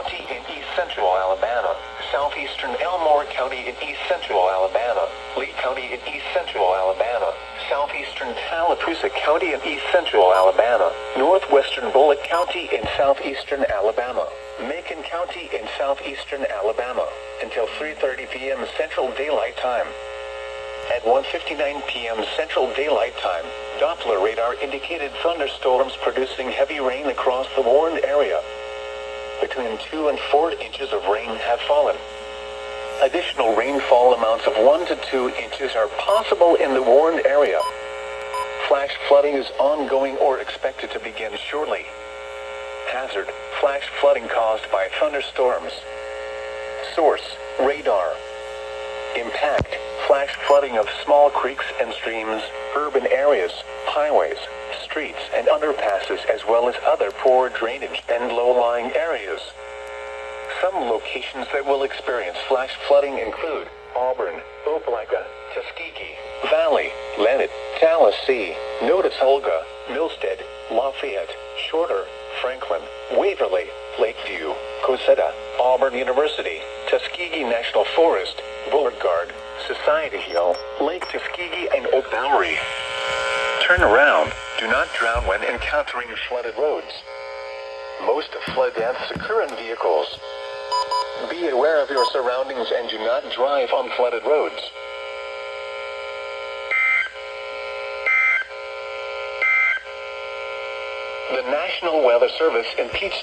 County in east central Alabama, southeastern Elmore County in east central Alabama, Lee County in east central Alabama, southeastern Tallapoosa County in east central Alabama, northwestern Bullock County in southeastern Alabama, Macon County in southeastern Alabama, until 3:30 p.m. Central Daylight Time. At 1:59 p.m. Central Daylight Time, Doppler radar indicated thunderstorms producing heavy rain across the warned area. Between 2 and 4 inches of rain have fallen. Additional rainfall amounts of 1 to 2 inches are possible in the warned area. Flash flooding is ongoing or expected to begin shortly. Hazard: flash flooding caused by thunderstorms. Source: radar. Impact: flash flooding of small creeks and streams, urban areas, highways, streets and underpasses, as well as other poor drainage and low-lying areas. Some locations that will experience flash flooding include Auburn, Opelika, Tuskegee Valley, Leonard, Tallahassee, Notasulga, Milstead, Lafayette, Shorter, Franklin, Waverly, Lakeview, Cosetta, Auburn University, Tuskegee National Forest, Beauregard, Society Hill, Lake Tuskegee, and Oak Bowery. Turn around. Do not drown when encountering flooded roads. Most flood deaths occur in vehicles. Be aware of your surroundings and do not drive on flooded roads. The National Weather Service in Peachtree